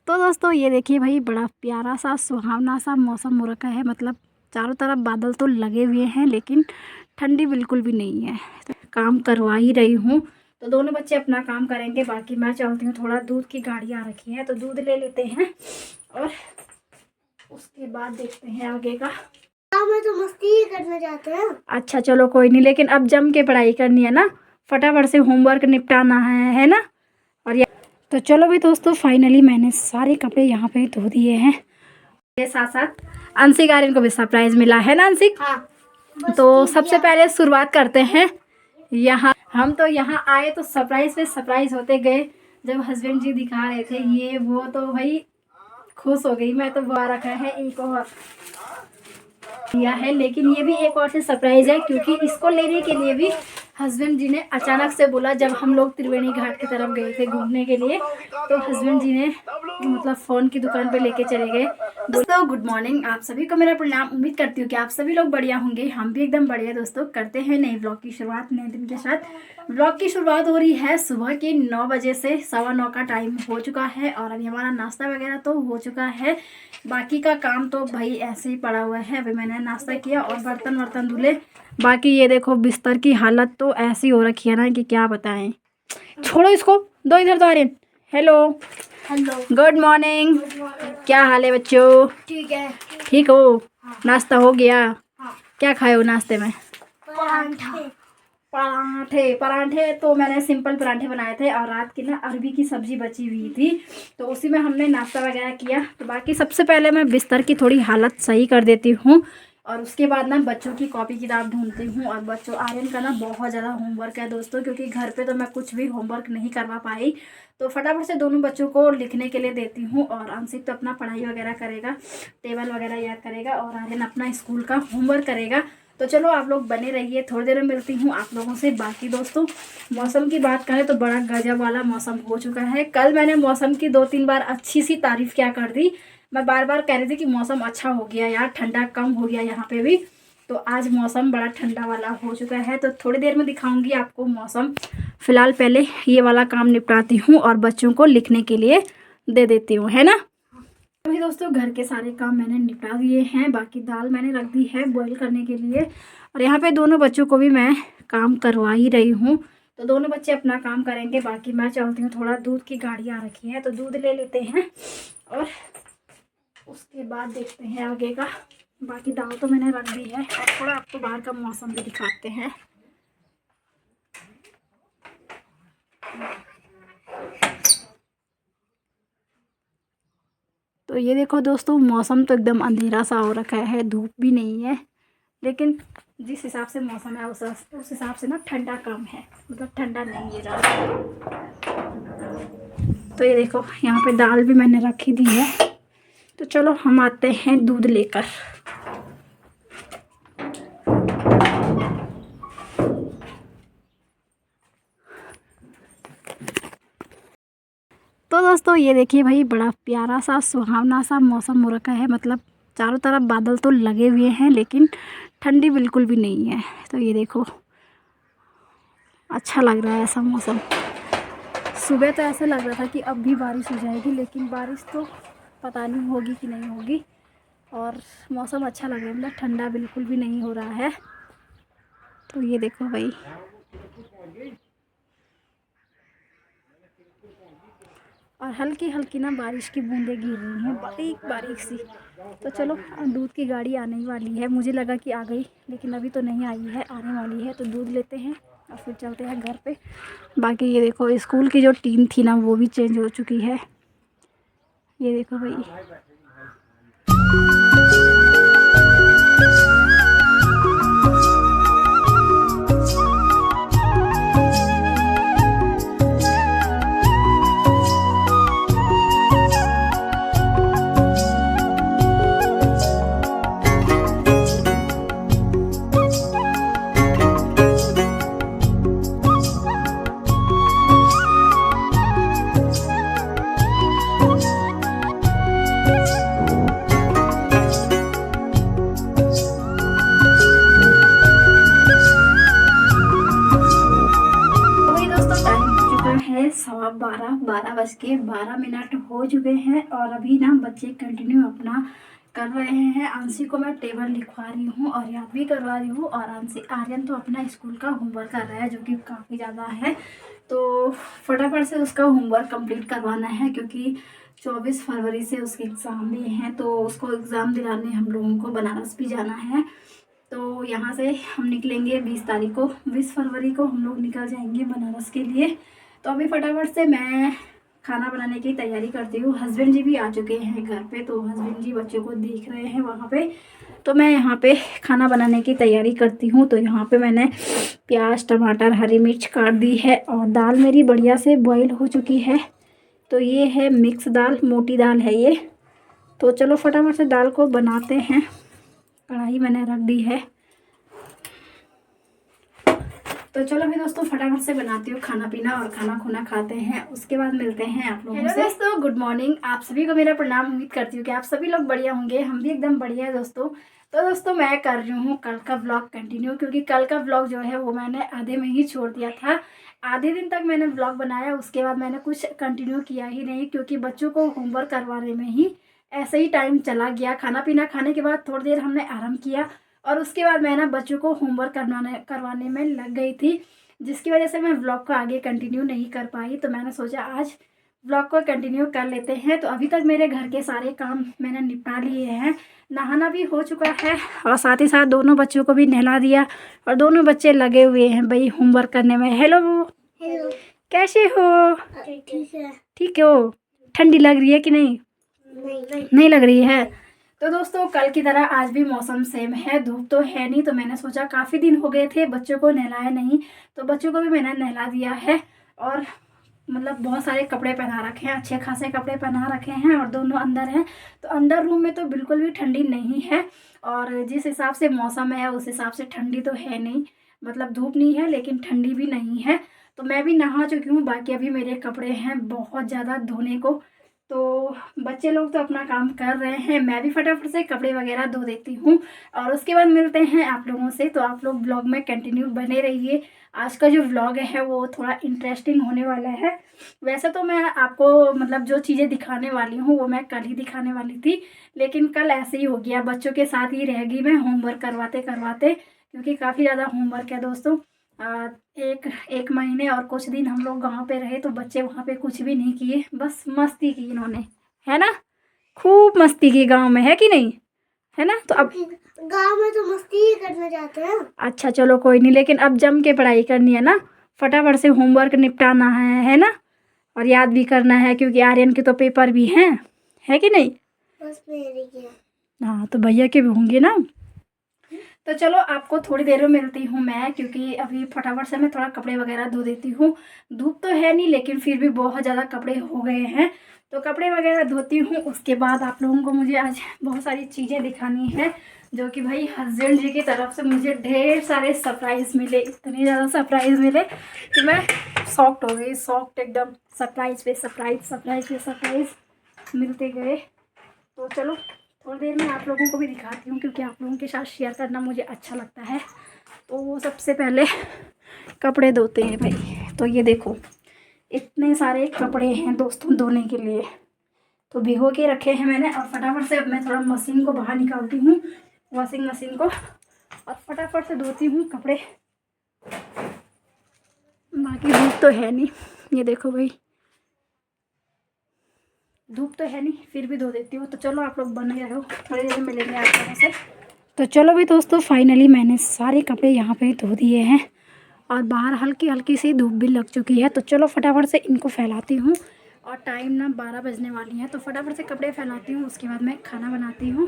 तो दोस्तों ये देखिए भाई, बड़ा प्यारा सा सुहावना सा मौसम हो रखा है। मतलब चारों तरफ बादल तो लगे हुए हैं लेकिन ठंडी बिल्कुल भी नहीं है। तो काम करवा ही रही हूँ, तो दोनों बच्चे अपना काम करेंगे, बाकी मैं चलती हूँ। थोड़ा दूध की गाड़ी आ रखी है तो दूध ले लेते हैं और उसके बाद देखते हैं आगे का। मैं तो मस्ती ही करना चाहते हैं। अच्छा चलो कोई नहीं, लेकिन अब जम के पढ़ाई करनी है ना, फटाफट से होमवर्क निपटाना है ना। और तो चलो भाई दोस्तों, फाइनली मैंने सारे कपड़े यहाँ पे धो दिए हैं। ये साथ साथ अंशिक आर्यन को भी सरप्राइज मिला है ना अंशिक। हाँ। तो सबसे पहले शुरुआत करते हैं यहाँ। हम तो यहाँ आए तो सरप्राइज पे सरप्राइज होते गए। जब हस्बैंड जी दिखा रहे थे ये वो, तो भाई खुश हो गई मैं तो। बुआ रखा है एक और दिया है, लेकिन ये भी एक और से सरप्राइज है क्योंकि इसको लेने के लिए भी हस्बैंड जी ने अचानक से बोला। जब हम लोग त्रिवेणी घाट की तरफ गए थे घूमने के लिए, तो हस्बैंड जी ने मतलब फ़ोन की दुकान पे लेके चले गए। दोस्तों गुड मॉर्निंग, आप सभी को मेरा प्रणाम। उम्मीद करती हूँ कि आप सभी लोग बढ़िया होंगे, हम भी एकदम बढ़िया। दोस्तों करते हैं नए ब्लॉग की शुरुआत नए दिन के साथ। ब्लॉग की शुरुआत हो रही है सुबह के 9 बजे से। 9:15 का टाइम हो चुका है और अभी हमारा नाश्ता वगैरह तो हो चुका है। बाकी का काम तो भाई ऐसे ही पड़ा हुआ है। अभी मैंने नाश्ता किया और बर्तन वर्तन धुले। बाकी ये देखो बिस्तर की हालत तो ऐसी हो रखी है ना कि क्या बताएं। छोड़ो इसको, दो इधर तो Aryan. Hello hello, good morning, क्या हाल है बच्चों? ठीक है। ठीक हो? नाश्ता हो गया? हाँ। क्या खाए हो नाश्ते में? परांठा। परांठे तो मैंने सिंपल परांठे बनाए थे और रात की ना अरबी की सब्जी बची हुई थी, तो उसी में हमने नाश्ता वगैरह किया। तो बाकी सबसे पहले मैं बिस्तर की थोड़ी हालत सही कर देती हूँ और उसके बाद ना बच्चों की कॉपी किताब ढूंढती हूँ। और बच्चों आर्यन का ना बहुत ज़्यादा होमवर्क है दोस्तों, क्योंकि घर पे तो मैं कुछ भी होमवर्क नहीं करवा पाई। तो फटाफट से दोनों बच्चों को लिखने के लिए देती हूँ और अंशिक तो अपना पढ़ाई वगैरह करेगा, टेबल वगैरह याद करेगा और आर्यन अपना स्कूल का होमवर्क करेगा। तो चलो आप लोग बने रहिए, थोड़ी देर में मिलती हूँ आप लोगों से। बाकी दोस्तों मौसम की बात करें तो बड़ा गजब वाला मौसम हो चुका है। कल मैंने मौसम की 2-3 बार अच्छी सी तारीफ़ क्या कर दी। मैं बार बार कह रही थी कि मौसम अच्छा हो गया यार, ठंडा कम हो गया यहाँ पे भी। तो आज मौसम बड़ा ठंडा वाला हो चुका है, तो थोड़ी देर में दिखाऊंगी आपको मौसम। फ़िलहाल पहले ये वाला काम निपटाती हूँ और बच्चों को लिखने के लिए दे देती हूँ, है ना। अभी दोस्तों घर के सारे काम मैंने निपटा दिए हैं। बाकी दाल मैंने रख दी है बॉईल करने के लिए और यहाँ पे दोनों बच्चों को भी मैं काम करवा ही रही हूँ। तो दोनों बच्चे अपना काम करेंगे, बाकी मैं चलती हूँ। थोड़ा दूध की गाड़ी आ रखी है तो दूध ले लेते हैं और उसके बाद देखते हैं आगे का। बाकी दाल तो मैंने रख दी है और थोड़ा आपको बाहर का मौसम भी दिखाते हैं। तो ये देखो दोस्तों, मौसम तो एकदम अंधेरा सा हो रखा है, धूप भी नहीं है, लेकिन जिस हिसाब से मौसम है उस हिसाब से ना ठंडा कम है, मतलब ठंडा नहीं है ज़्यादा। तो ये देखो यहाँ पे दाल भी मैंने रखी दी है। तो चलो हम आते हैं दूध लेकर। तो दोस्तों ये देखिए भाई, बड़ा प्यारा सा सुहावना सा मौसम हो रखा है। मतलब चारों तरफ बादल तो लगे हुए हैं लेकिन ठंडी बिल्कुल भी नहीं है। तो ये देखो अच्छा लग रहा है ऐसा मौसम। सुबह तो ऐसा लग रहा था कि अब भी बारिश हो जाएगी, लेकिन बारिश तो पता नहीं होगी कि नहीं होगी। और मौसम अच्छा लग रहा है, मतलब ठंडा बिल्कुल भी नहीं हो रहा है। तो ये देखो भाई, और हल्की हल्की ना बारिश की बूंदें गिर रही हैं, बारीक बारीक सी। तो चलो दूध की गाड़ी आने ही वाली है, मुझे लगा कि आ गई लेकिन अभी तो नहीं आई है, आने वाली है। तो दूध लेते हैं और फिर चलते हैं घर पे। बाकी ये देखो स्कूल की जो टीम थी ना वो भी चेंज हो चुकी है। ये देखो भाई, 11:12 हो चुके हैं और अभी ना बच्चे कंटिन्यू अपना कर रहे हैं। आंसी को मैं टेबल लिखवा रही हूँ और याद भी करवा रही हूँ, और आर्यन तो अपना स्कूल का होमवर्क कर रहा है जो कि काफ़ी ज़्यादा है, तो फटाफट से उसका होमवर्क कंप्लीट करवाना है क्योंकि 24 फरवरी से उसके एग्ज़ाम भी हैं, तो उसको एग्ज़ाम दिलाने हम लोगों को बनारस भी जाना है। तो यहाँ से हम निकलेंगे 20 तारीख को, 20 फरवरी को हम लोग निकल जाएंगे बनारस के लिए। तो अभी फटाफट से मैं खाना बनाने की तैयारी करती हूँ। हस्बैंड जी भी आ चुके हैं घर पे, तो हस्बैंड जी बच्चों को देख रहे हैं वहाँ पे, तो मैं यहाँ पे खाना बनाने की तैयारी करती हूँ। तो यहाँ पे मैंने प्याज, टमाटर, हरी मिर्च काट दी है और दाल मेरी बढ़िया से बॉईल हो चुकी है। तो ये है मिक्स दाल, मोटी दाल है ये। तो चलो फटाफट से दाल को बनाते हैं। कढ़ाई मैंने रख दी है, तो चलो भी दोस्तों फटाफट से बनाती हूँ खाना पीना और खाना खुना खाते हैं, उसके बाद मिलते हैं आप लोगों से। दोस्तों गुड मॉर्निंग, आप सभी को मेरा प्रणाम। उम्मीद करती हूँ कि आप सभी लोग बढ़िया होंगे, हम भी एकदम बढ़िया है दोस्तों। तो दोस्तों मैं कर रही हूँ कल का व्लॉग कंटिन्यू, क्योंकि कल का व्लॉग जो है वो मैंने आधे में ही छोड़ दिया था। आधे दिन तक मैंने व्लॉग बनाया, उसके बाद मैंने कुछ कंटिन्यू किया ही नहीं, क्योंकि बच्चों को होमवर्क करवाने में ही ऐसे ही टाइम चला गया। खाना पीना खाने के बाद थोड़ी देर हमने आराम किया और उसके बाद मैं ना बच्चों को होमवर्क करवाने में लग गई थी, जिसकी वजह से मैं व्लॉग को आगे कंटिन्यू नहीं कर पाई। तो मैंने सोचा आज व्लॉग को कंटिन्यू कर लेते हैं। तो अभी तक मेरे घर के सारे काम मैंने निपटा लिए हैं, नहाना भी हो चुका है और साथ ही साथ दोनों बच्चों को भी नहला दिया और दोनों बच्चे लगे हुए हैं भाई होमवर्क करने में। हेलो, हेलो, कैसे हो? ठीक है। ठीक हो? ठंडी लग रही है कि नहीं? नहीं लग रही है। तो दोस्तों कल की तरह आज भी मौसम सेम है, धूप तो है नहीं, तो मैंने सोचा काफ़ी दिन हो गए थे बच्चों को नहलाया नहीं, तो बच्चों को भी मैंने नहला दिया है और मतलब बहुत सारे कपड़े पहना रखे हैं, अच्छे खासे कपड़े पहना रखे हैं और दोनों अंदर हैं। तो अंदर रूम में तो बिल्कुल भी ठंडी नहीं है, और जिस हिसाब से मौसम है उस हिसाब से ठंडी तो है नहीं, मतलब धूप नहीं है लेकिन ठंडी भी नहीं है। तो मैं भी नहा चुकी हूँ, बाकी अभी मेरे कपड़े हैं बहुत ज़्यादा धोने को। तो बच्चे लोग तो अपना काम कर रहे हैं, मैं भी फटाफट से कपड़े वगैरह धो देती हूँ और उसके बाद मिलते हैं आप लोगों से। तो आप लोग ब्लॉग में कंटिन्यू बने रहिए। आज का जो व्लॉग है वो थोड़ा इंटरेस्टिंग होने वाला है। वैसे तो मैं आपको मतलब जो चीज़ें दिखाने वाली हूँ वो मैं कल ही दिखाने वाली थी, लेकिन कल ऐसे ही हो गया, बच्चों के साथ ही रह गई मैं होमवर्क करवाते करवाते, क्योंकि काफ़ी ज़्यादा होमवर्क है दोस्तों। एक महीने और कुछ दिन हम लोग गांव पे रहे, तो बच्चे वहाँ पे कुछ भी नहीं किए, बस मस्ती की इन्होंने, है ना? खूब मस्ती की गांव में, है कि नहीं? है ना? तो अब गांव में तो मस्ती ही करने जाते हैं। अच्छा चलो कोई नहीं, लेकिन अब जम के पढ़ाई करनी है ना, फटाफट से होमवर्क निपटाना है ना? और याद भी करना है क्योंकि आर्यन के तो पेपर भी हैं, है कि नहीं? बस मेरे क्या। हाँ तो भैया के भी होंगे ना। तो चलो आपको थोड़ी देर में मिलती हूँ मैं, क्योंकि अभी फटाफट से मैं थोड़ा कपड़े वगैरह धो देती हूँ। धूप तो है नहीं लेकिन फिर भी बहुत ज़्यादा कपड़े हो गए हैं, तो कपड़े वगैरह धोती हूँ। उसके बाद आप लोगों को मुझे आज बहुत सारी चीज़ें दिखानी है, जो कि भाई हस्बैंड जी की तरफ से मुझे ढेर सारे सरप्राइज़ मिले, इतने ज़्यादा सरप्राइज़ मिले कि मैं शॉक्ड हो गई, शॉक्ड एकदम। सरप्राइज़ पे सरप्राइज़, सरप्राइज़ पे सरप्राइज़ मिलते गए। तो चलो थोड़ी देर में आप लोगों को भी दिखाती हूँ, क्योंकि आप लोगों के साथ शेयर करना मुझे अच्छा लगता है। तो सबसे पहले कपड़े धोते हैं भाई। तो ये देखो इतने सारे कपड़े हैं दोस्तों धोने के लिए, तो भिगो के रखे हैं मैंने, और फटाफट से अब मैं थोड़ा मशीन को बाहर निकालती हूँ, वॉशिंग मशीन को, और फटाफट से धोती हूँ कपड़े। बाकी धूप तो है नहीं, ये देखो भाई धूप तो है नहीं, फिर भी धो देती हूँ। तो चलो आप लोग बने रहो, थोड़ी देर में मिलेंगे आप लोगों से। तो चलो भी दोस्तों फाइनली मैंने सारे कपड़े यहाँ पे धो दिए हैं और बाहर हल्की हल्की सी धूप भी लग चुकी है। तो चलो फटाफट से इनको फैलाती हूँ, और टाइम ना 12 बजने वाली है, तो फटाफट से कपड़े फैलाती हूँ, उसके बाद मैं खाना बनाती हूँ।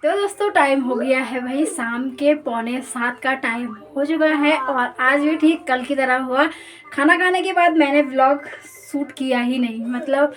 तो दोस्तों टाइम हो गया है भाई शाम के 6:45 का टाइम हो चुका है, और आज भी ठीक कल की तरह हुआ। खाना खाने के बाद मैंने व्लॉग शूट किया ही नहीं, मतलब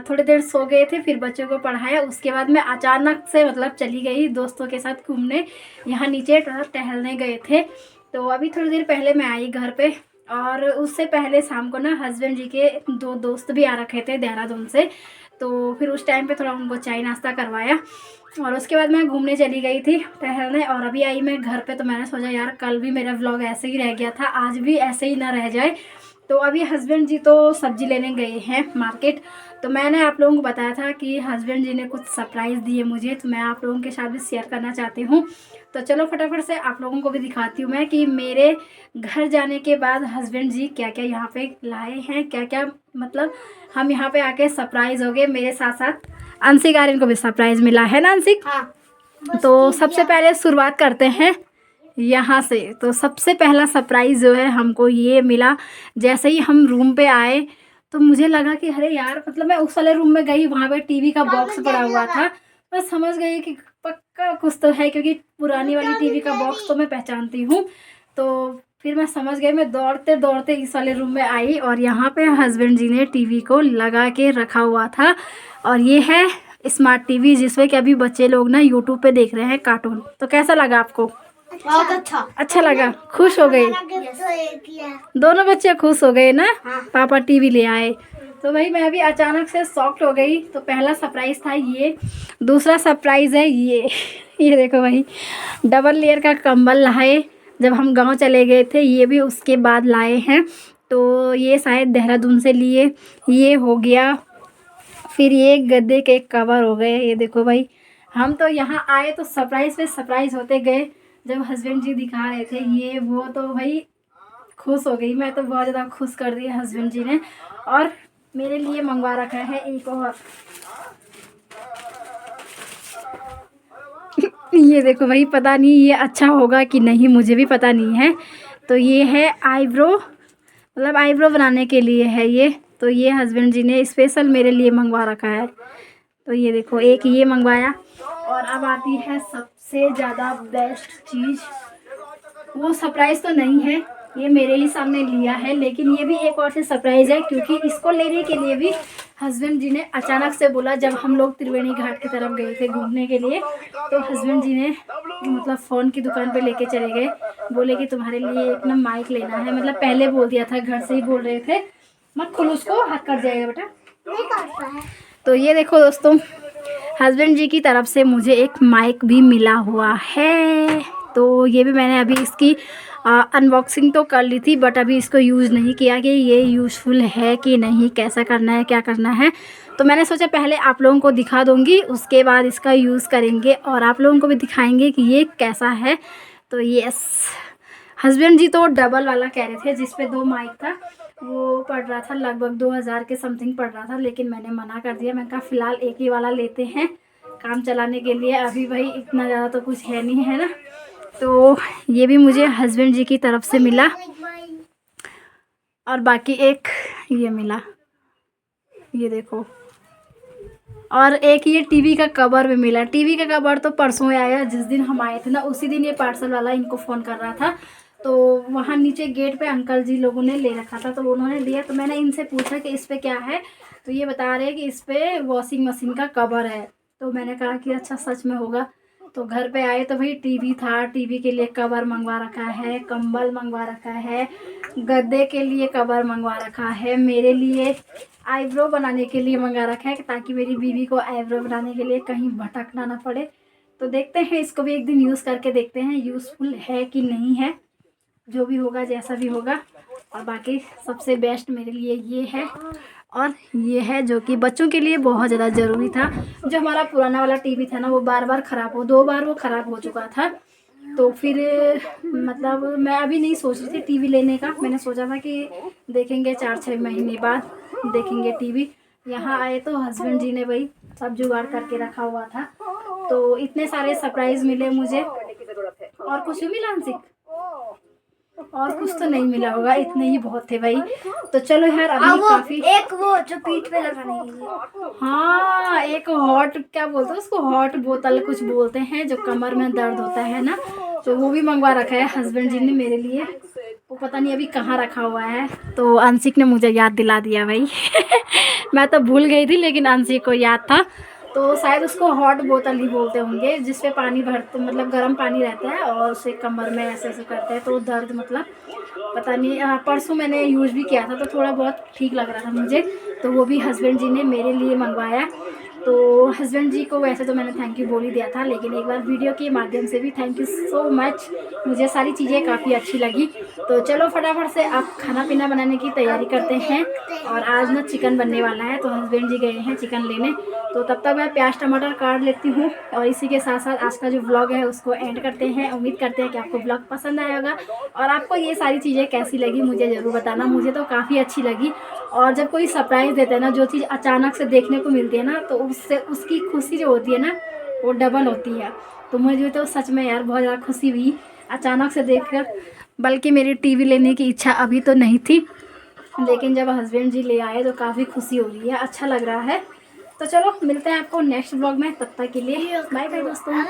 थोड़ी देर सो गए थे, फिर बच्चों को पढ़ाया, उसके बाद मैं अचानक से मतलब चली गई दोस्तों के साथ घूमने, यहाँ नीचे टहलने गए थे। तो अभी थोड़ी देर पहले मैं आई घर पे, और उससे पहले शाम को ना हस्बैंड जी के 2 दोस्त भी आ रखे थे देहरादून से, तो फिर उस टाइम पे थोड़ा उनको चाय नाश्ता करवाया, और उसके बाद मैं घूमने चली गई थी टहलने, और अभी आई मैं घर पे। तो मैंने सोचा यार कल भी मेरा व्लॉग ऐसे ही रह गया था, आज भी ऐसे ही ना रह जाए, तो अभी हस्बैंड जी तो सब्जी लेने गए हैं मार्केट। तो मैंने आप लोगों को बताया था कि हस्बैंड जी ने कुछ सरप्राइज़ दिए मुझे, तो मैं आप लोगों के साथ भी शेयर करना चाहती हूँ। तो चलो फटाफट से आप लोगों को भी दिखाती हूँ मैं कि मेरे घर जाने के बाद हस्बैंड जी क्या क्या यहाँ पे लाए हैं, क्या क्या मतलब हम यहाँ पे आके सरप्राइज़ हो गए। मेरे साथ साथ अंशिक आर्यन को भी सरप्राइज़ मिला है ना अंशिक। हाँ। तो सबसे पहले शुरुआत करते हैं यहाँ से। तो सबसे पहला सरप्राइज़ जो है हमको ये मिला। जैसे ही हम रूम पे आए तो मुझे लगा कि अरे यार, मतलब मैं उस वाले रूम में गई, वहाँ पे टीवी का बॉक्स पड़ा हुआ था। मैं समझ गई कि पक्का कुछ तो है, क्योंकि पुरानी वाली टीवी का बॉक्स तो मैं पहचानती हूँ। तो फिर मैं समझ गई, मैं दौड़ते दौड़ते इस वाले रूम में आई और यहाँ पे हस्बैंड जी ने टीवी को लगा के रखा हुआ था। और ये है स्मार्ट टीवी, जिसमें कि अभी बच्चे लोग ना यूट्यूब पे देख रहे हैं कार्टून। तो कैसा लगा आपको? बहुत अच्छा। अच्छा लगा, खुश हो गए? दोनों बच्चे खुश हो गए ना। हाँ। पापा टीवी ले आए। तो भाई मैं भी अचानक से शॉक्ड हो गई। तो पहला सरप्राइज़ था ये। दूसरा सरप्राइज़ है ये देखो भाई, डबल लेयर का कंबल लाए जब हम गांव चले गए थे, ये भी उसके बाद लाए हैं। तो ये शायद देहरादून से लिए। ये हो गया। फिर ये गद्दे के कवर हो गए। ये देखो भाई, हम तो यहाँ आए तो सरप्राइज़ पे सरप्राइज़ होते गए। जब हस्बैंड जी दिखा रहे थे ये वो, तो भाई खुश हो गई मैं तो, बहुत ज़्यादा खुश कर दिया हस्बैंड जी ने। और मेरे लिए मंगवा रखा है एक और ये देखो भाई, पता नहीं ये अच्छा होगा कि नहीं, मुझे भी पता नहीं है। तो ये है आईब्रो, मतलब आईब्रो बनाने के लिए है ये। तो ये हस्बैंड जी ने स्पेशल मेरे लिए मंगवा रखा है। तो ये देखो, एक ये मंगवाया। और अब आती है सबसे ज़्यादा बेस्ट चीज़। वो सरप्राइज़ तो नहीं है, ये मेरे ही सामने लिया है, लेकिन ये भी एक और से सरप्राइज़ है, क्योंकि इसको लेने के लिए भी हस्बैंड जी ने अचानक से बोला। जब हम लोग त्रिवेणी घाट की तरफ गए थे घूमने के लिए, तो हस्बैंड जी ने मतलब फ़ोन की दुकान पे लेके चले गए। बोले कि तुम्हारे लिए एक ना माइक लेना है, मतलब पहले बोल दिया था, घर से ही बोल रहे थे, मत खोलो उसको, हाथ कट जाएगा बेटा। नहीं काटता है। तो ये देखो दोस्तों, हस्बैंड जी की तरफ से मुझे एक माइक भी मिला हुआ है। तो ये भी मैंने अभी इसकी अनबॉक्सिंग तो कर ली थी, बट अभी इसको यूज़ नहीं किया कि ये यूज़फुल है कि नहीं, कैसा करना है, क्या करना है। तो मैंने सोचा पहले आप लोगों को दिखा दूँगी, उसके बाद इसका यूज़ करेंगे और आप लोगों को भी दिखाएंगे कि ये कैसा है। तो यस, हस्बैंड जी तो डबल वाला कह रहे थे, जिस पे 2 माइक था। वो पड़ रहा था लगभग 2000 के समथिंग पड़ रहा था, लेकिन मैंने मना कर दिया। मैंने कहा फ़िलहाल एक ही वाला लेते हैं काम चलाने के लिए, अभी भाई इतना ज़्यादा तो कुछ है नहीं, है ना। तो ये भी मुझे हस्बैंड जी की तरफ से मिला। और बाकी एक ये मिला, ये देखो। और एक ये टीवी का कवर भी मिला। टीवी का कवर तो परसों आया, जिस दिन हम आए थे ना, उसी दिन ये पार्सल वाला इनको फ़ोन कर रहा था। तो वहाँ नीचे गेट पे अंकल जी लोगों ने ले रखा था, तो उन्होंने लिया। तो मैंने इनसे पूछा कि इस पर क्या है, तो ये बता रहे हैं कि इस पर वॉशिंग मशीन का कवर है। तो मैंने कहा कि अच्छा, सच में होगा। तो घर पे आए तो भाई टीवी था, टीवी के लिए कवर मंगवा रखा है, कंबल मंगवा रखा है, गद्दे के लिए कवर मंगवा रखा है, मेरे लिए आईब्रो बनाने के लिए मंगा रखा है, ताकि मेरी बीवी को आईब्रो बनाने के लिए कहीं भटकना ना पड़े। तो देखते हैं, इसको भी एक दिन यूज़ करके देखते हैं यूज़फुल है कि नहीं है। जो भी होगा, जैसा भी होगा। और बाकी सबसे बेस्ट मेरे लिए ये है, और ये है जो कि बच्चों के लिए बहुत ज़्यादा ज़रूरी था। जो हमारा पुराना वाला टीवी था ना, वो बार बार ख़राब हो, 2 बार वो ख़राब हो चुका था। तो फिर मतलब मैं अभी नहीं सोच रही थी टीवी लेने का। मैंने सोचा था कि देखेंगे 4-6 महीने बाद देखेंगे टीवी। यहाँ आए तो हस्बैंड जी ने भाई सब जुगाड़ करके रखा हुआ था। तो इतने सारे सरप्राइज़ मिले मुझे। और कुछ भी मिला अंशिक? और कुछ तो नहीं मिला होगा, इतने ही बहुत थे भाई। तो चलो यार, अभी काफ़ी। एक वो जो पीठ पे लगाने के लिए। हाँ, एक हॉट, क्या बोलते हैं उसको, हॉट बोतल कुछ बोलते हैं, जो कमर में दर्द होता है ना। तो वो भी मंगवा रखा है हस्बैंड जी ने मेरे लिए। वो पता नहीं अभी कहाँ रखा हुआ है। तो अंशिक ने मुझे याद दिला दिया भाई मैं तो भूल गई थी, लेकिन अंशिक को याद था। तो शायद उसको हॉट बोतल ही बोलते होंगे, जिसपे पानी भरते, मतलब गर्म पानी रहता है और उसे कमर में ऐसे ऐसे करते हैं तो दर्द, मतलब पता नहीं। परसों मैंने यूज़ भी किया था, तो थोड़ा बहुत ठीक लग रहा था मुझे। तो वो भी हस्बैंड जी ने मेरे लिए मंगवाया। तो हस्बैंड जी को वैसे तो मैंने थैंक यू बोल ही दिया था, लेकिन एक बार वीडियो के माध्यम से भी थैंक यू सो मच। मुझे सारी चीज़ें काफ़ी अच्छी लगी। तो चलो फटाफट से आप खाना पीना बनाने की तैयारी करते हैं। और आज ना चिकन बनने वाला है, तो हस्बैंड जी गए हैं चिकन लेने, तो तब तक मैं प्याज टमाटर काट लेती हूँ। और इसी के साथ साथ आज का जो व्लॉग है उसको एंड करते हैं। उम्मीद करते हैं कि आपको व्लॉग पसंद आया होगा और आपको ये सारी चीज़ें कैसी लगी मुझे ज़रूर बताना। मुझे तो काफ़ी अच्छी लगी। और जब कोई सरप्राइज़ देता है ना, जो चीज़ अचानक से देखने को मिलती है ना, तो उससे उसकी खुशी जो होती है ना वो डबल होती है। तो मुझे तो सच में यार बहुत ज़्यादा खुशी हुई अचानक से देखकर। बल्कि मेरी टीवी लेने की इच्छा अभी तो नहीं थी, लेकिन जब हस्बैंड जी ले आए तो काफ़ी खुशी हो रही है, अच्छा लग रहा है। तो चलो मिलते हैं आपको नेक्स्ट व्लॉग में, तब तक के लिए बाय बाय दोस्तों।